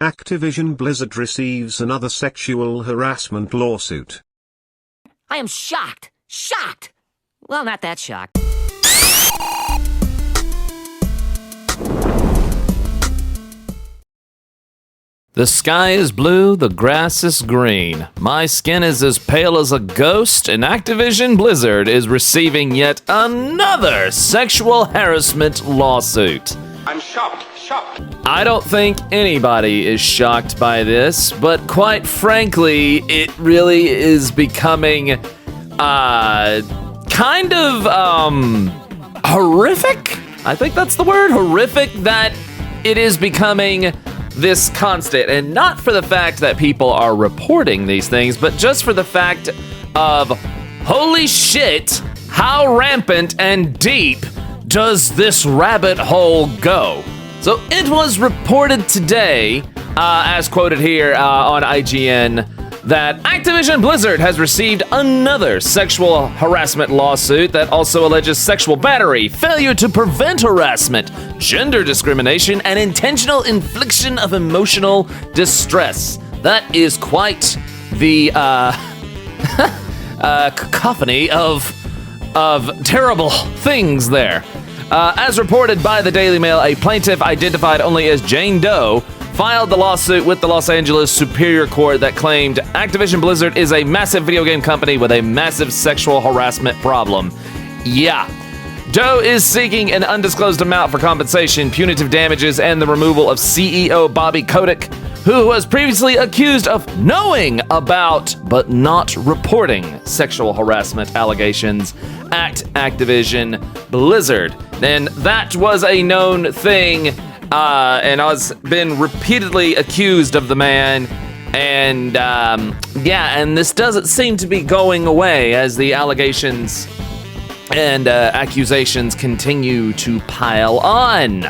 Activision Blizzard receives another sexual harassment lawsuit. I am shocked. Shocked! Well, not that shocked. The sky is blue, the grass is green. My skin is as pale as a ghost, and Activision Blizzard is receiving yet another sexual harassment lawsuit. I'm shocked. I don't think anybody is shocked by this, but quite frankly, it really is becoming kind of horrific. I think that's the word, horrific, that it is becoming this constant, and not for the fact that people are reporting these things, but just for the fact of, holy shit, how rampant and deep does this rabbit hole go? So it was reported today, as quoted here on IGN, that Activision Blizzard has received another sexual harassment lawsuit that also alleges sexual battery, failure to prevent harassment, gender discrimination, and intentional infliction of emotional distress. That is quite the cacophony of terrible things there. As reported by the Daily Mail, a plaintiff identified only as Jane Doe filed the lawsuit with the Los Angeles Superior Court that claimed Activision Blizzard is a massive video game company with a massive sexual harassment problem. Yeah. Doe is seeking an undisclosed amount for compensation, punitive damages, and the removal of CEO Bobby Kotick, who was previously accused of knowing about but not reporting sexual harassment allegations at Activision Blizzard. And that was a known thing, and has been repeatedly accused of the man. And and this doesn't seem to be going away as the allegations and accusations continue to pile on.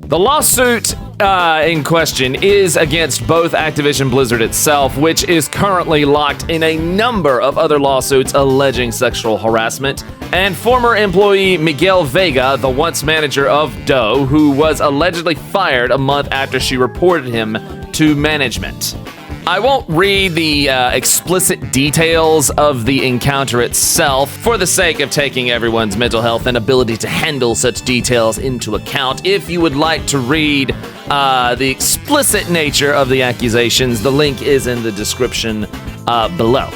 The lawsuit in question is against both Activision Blizzard itself, which is currently locked in a number of other lawsuits alleging sexual harassment, and former employee Miguel Vega, the once manager of Doe, who was allegedly fired a month after she reported him to management. I won't read the explicit details of the encounter itself for the sake of taking everyone's mental health and ability to handle such details into account. If you would like to read the explicit nature of the accusations, the link is in the description below.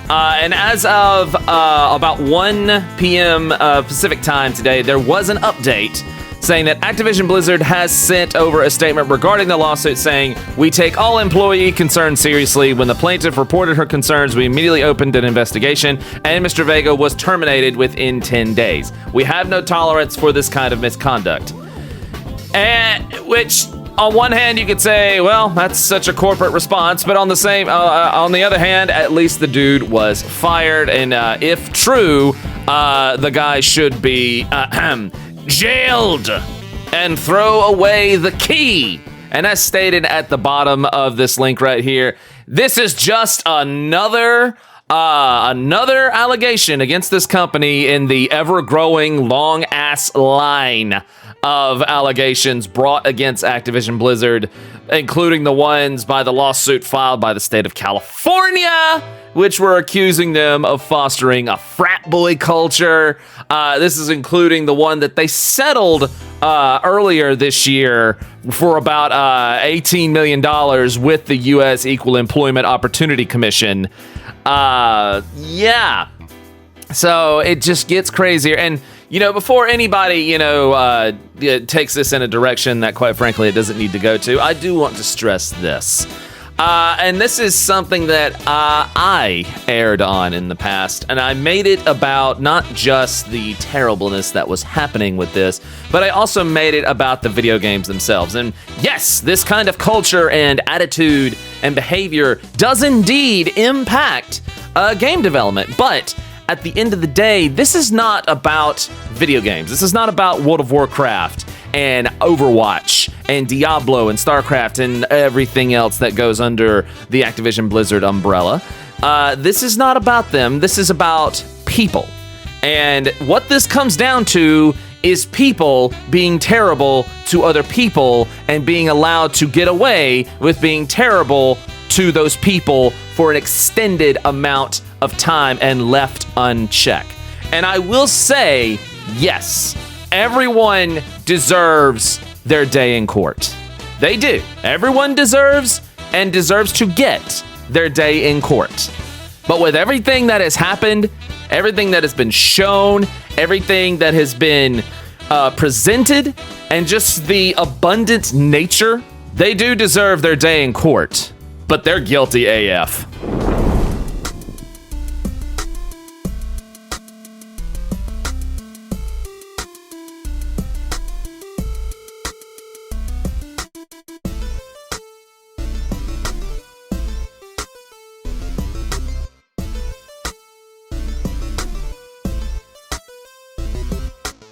And as of about 1 p.m. Pacific time today, there was an update saying that Activision Blizzard has sent over a statement regarding the lawsuit saying, "We take all employee concerns seriously. When the plaintiff reported her concerns, we immediately opened an investigation, and Mr. Vega was terminated within 10 days. We have no tolerance for this kind of misconduct." And which, on one hand, you could say, well, that's such a corporate response, but on the other hand, at least the dude was fired, and if true, the guy should be jailed and throw away the key. And as stated at the bottom of this link right here, this is just another allegation against this company in the ever-growing long-ass line of allegations brought against Activision Blizzard, including the ones by the lawsuit filed by the state of California, which were accusing them of fostering a frat boy culture. This is including the one that they settled earlier this year for about $18 million with the U.S. Equal Employment Opportunity Commission. So it just gets crazier. And, before anybody, takes this in a direction that, quite frankly, it doesn't need to go to, I do want to stress this. And this is something that I aired on in the past, and I made it about not just the terribleness that was happening with this, but I also made it about the video games themselves. And yes, this kind of culture and attitude and behavior does indeed impact game development, but at the end of the day, this is not about video games. This is not about World of Warcraft and Overwatch and Diablo and StarCraft and everything else that goes under the Activision Blizzard umbrella. This is not about them. This is about people. And what this comes down to is people being terrible to other people and being allowed to get away with being terrible to those people for an extended amount of time and left unchecked. And I will say, yes, everyone deserves their day in court. They do. Everyone deserves to get their day in court. But with everything that has happened, everything that has been shown, everything that has been presented, and just the abundant nature, they do deserve their day in court. But they're guilty AF.